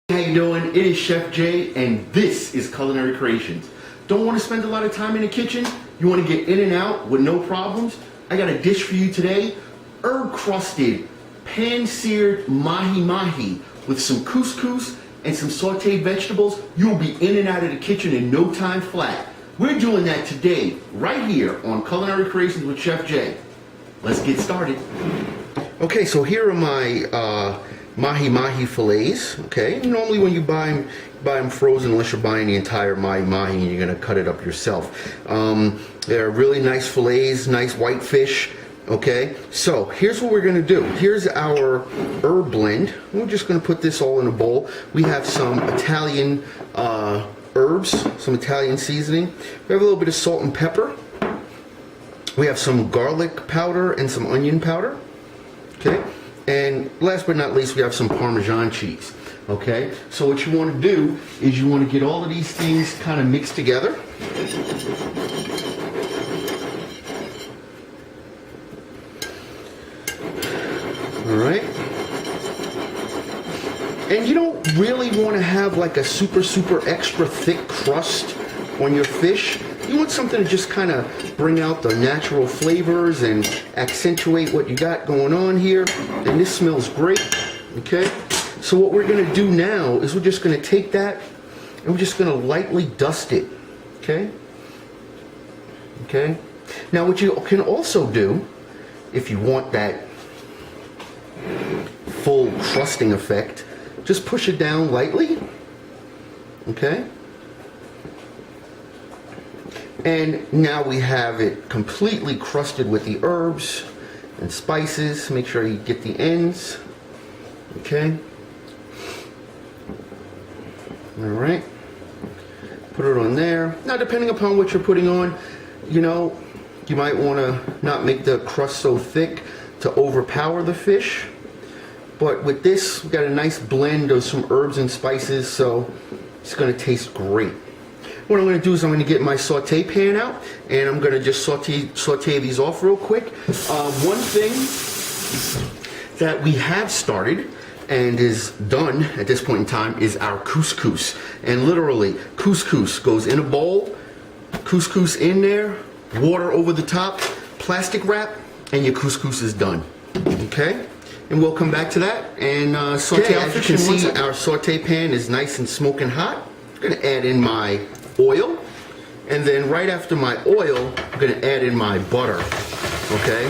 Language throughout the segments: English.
How you doing? It is Chef Jay and this is Culinary Creations. Don't want to spend a lot of time in the kitchen? You want to get in and out with no problems? I got a dish for you today. Herb crusted, pan-seared mahi mahi with some couscous and some sauteed vegetables. You'll be in and out of the kitchen in no time flat. We're doing that today, right here on Culinary Creations with Chef Jay. Let's get started. Okay, so here are my mahi mahi fillets. Okay, normally when you buy them frozen, unless you're buying the entire mahi mahi and you're gonna cut it up yourself. They're really nice fillets, nice white fish. Okay, so here's what we're gonna do. Here's our herb blend. We're just gonna put this all in a bowl. We have some Italian herbs, some Italian seasoning. We have a little bit of salt and pepper. We have some garlic powder and some onion powder. Okay, and last but not least, we have some Parmesan cheese. Okay, so what you want to do is you want to get all of these things kind of mixed together. All right, and you don't really want to have like a super extra thick crust on your fish. You want something to just kind of bring out the natural flavors and accentuate what you got going on here. And this smells great. Okay, so what we're going to do now is we're just going to take that and we're just going to lightly dust it. Okay, okay. Now what you can also do, if you want that full crusting effect, just push it down lightly. Okay, and now we have it completely crusted with the herbs and spices. Make sure you get the ends. Okay, all right, put it on there. Now depending upon what you're putting on, you know, you might want to not make the crust so thick to overpower the fish. But with this, we got a nice blend of some herbs and spices, so it's going to taste great. What I'm going to do is I'm going to get my saute pan out, and I'm going to just saute these off real quick. One thing that we have started and is done at this point in time is our couscous. And literally, couscous goes in a bowl, couscous in there, water over the top, plastic wrap, and your couscous is done. Okay? And we'll come back to that and saute our fish. As you can see, our saute pan is nice and smoking hot. I'm going to add in my oil, and then right after my oil, I'm going to add in my butter. Okay?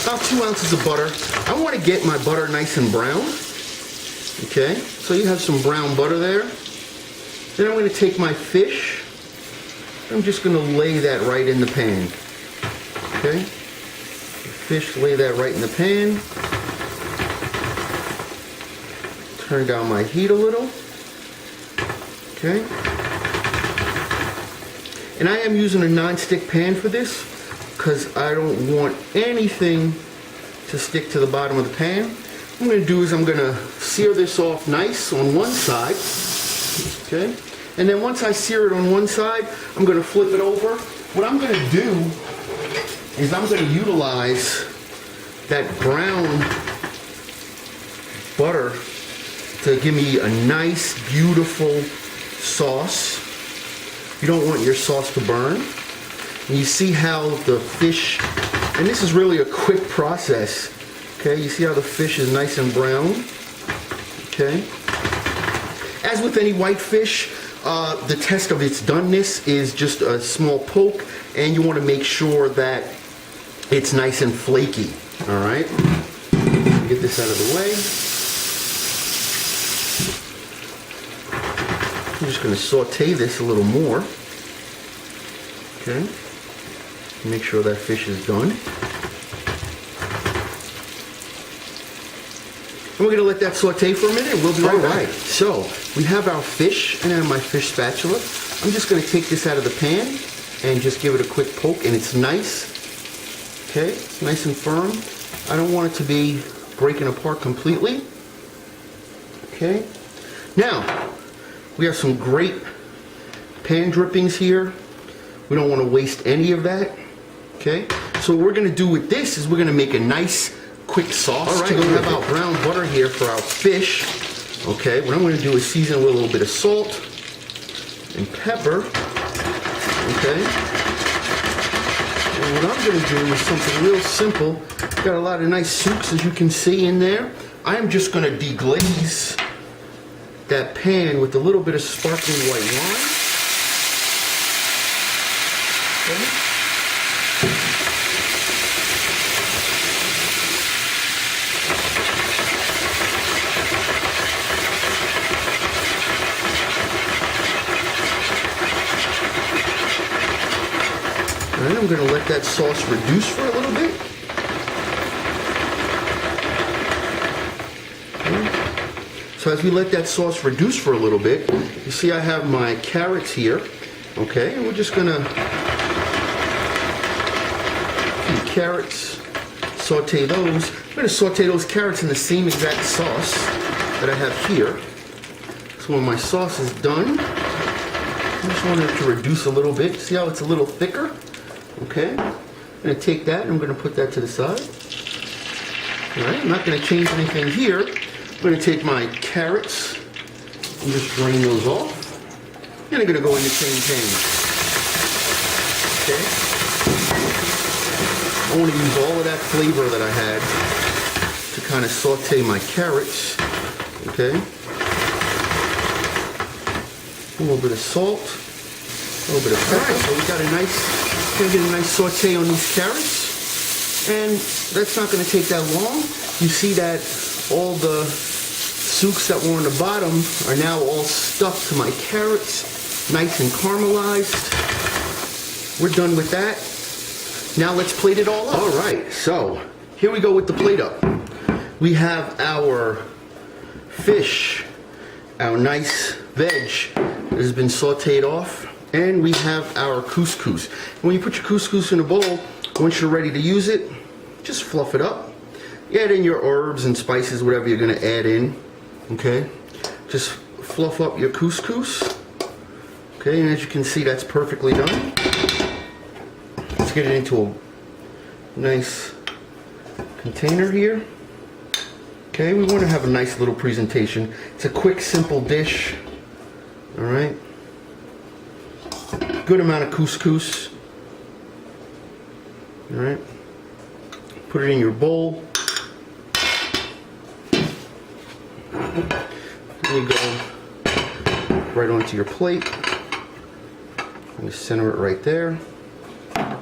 About 2 ounces of butter. I want to get my butter nice and brown. Okay? So you have some brown butter there. Then I'm going to take my fish. I'm just going to lay that right in the pan. Okay? Fish, lay that right in the pan. Turn down my heat a little. Okay. And I am using a non-stick pan for this because I don't want anything to stick to the bottom of the pan. What I'm going to do is I'm going to sear this off nice on one side. Okay. And then once I sear it on one side, I'm going to flip it over. What I'm going to do is I'm going to utilize that brown butter to give me a nice, beautiful sauce. You don't want your sauce to burn. And you see how the fish, and this is really a quick process. Okay, you see how the fish is nice and brown. Okay. As with any white fish, the test of its doneness is just a small poke, and you want to make sure that it's nice and flaky. All right, get this out of the way. I'm just going to saute this a little more. Okay, make sure that fish is done. And we're going to let that saute for a minute, and we'll be right back. So we have our fish, and I have my fish spatula. I'm just going to take this out of the pan and just give it a quick poke, and it's nice. Okay, it's nice and firm. I don't want it to be breaking apart completely. Okay, now we have some great pan drippings here. We don't want to waste any of that. Okay, so what we're going to do with this is we're going to make a nice quick sauce. All right, we have our brown butter here for our fish. Okay, what I'm going to do is season it with a little bit of salt and pepper. Okay. And what I'm going to do is something real simple. Got a lot of nice soups, as you can see in there. I am just going to deglaze that pan with a little bit of sparkling white wine. Okay. And I'm going to let that sauce reduce for a little bit. Okay. So as we let that sauce reduce for a little bit, you see I have my carrots here. Okay, and we're just going to feed carrots, saute those. I'm going to saute those carrots in the same exact sauce that I have here. So when my sauce is done, I just want it to reduce a little bit. See how it's a little thicker? Okay, I'm going to take that and I'm going to put that to the side. Alright, I'm not going to change anything here. I'm going to take my carrots and just drain those off. And I'm going to go in the same pan. Okay. I want to use all of that flavor that I had to kind of saute my carrots. Okay. A little bit of salt, a little bit of pepper. So we got a nice. Gonna get a nice saute on these carrots, and that's not going to take that long. You see that all the soups that were on the bottom are now all stuck to my carrots, nice and caramelized. We're done with that. Now let's plate it all up. All right, so here we go with the plate up. We have our fish, our nice veg that has been sauteed off. And we have our couscous. When you put your couscous in a bowl, once you're ready to use it, just fluff it up. You add in your herbs and spices, whatever you're going to add in. Okay? Just fluff up your couscous. Okay, and as you can see, that's perfectly done. Let's get it into a nice container here. Okay, we want to have a nice little presentation. It's a quick, simple dish. All right. Good amount of couscous. All right. Put it in your bowl. There you go. Right onto your plate. You center it right there.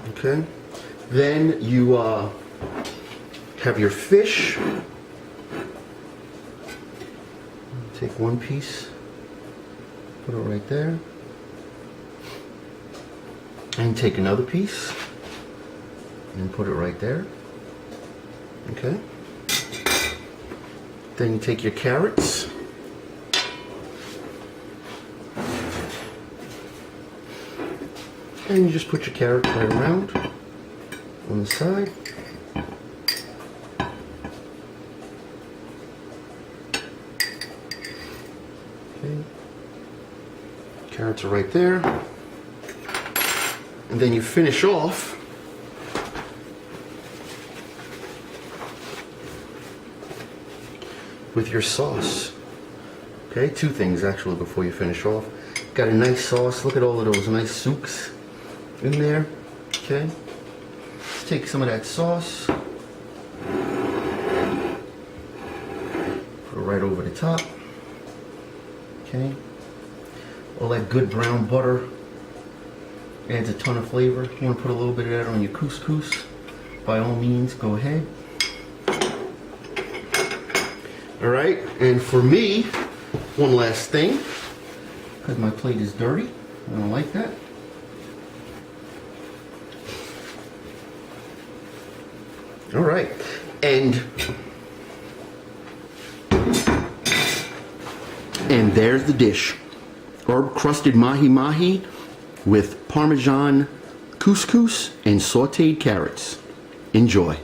Okay. Then you have your fish. Take one piece. Put it right there. And take another piece and put it right there. Okay. Then you take your carrots. And you just put your carrots right around on the side. Okay. Carrots are right there. And then you finish off with your sauce. Okay, two things actually before you finish off. Got a nice sauce. Look at all of those nice soups in there. Okay. Let's take some of that sauce. Put it right over the top. Okay. All that good brown butter adds a ton of flavor. You want to put a little bit of that on your couscous, by all means, go ahead. Alright, and for me, one last thing, because my plate is dirty, I don't like that. Alright, and there's the dish. Herb crusted mahi mahi with Parmesan couscous and sauteed carrots. Enjoy.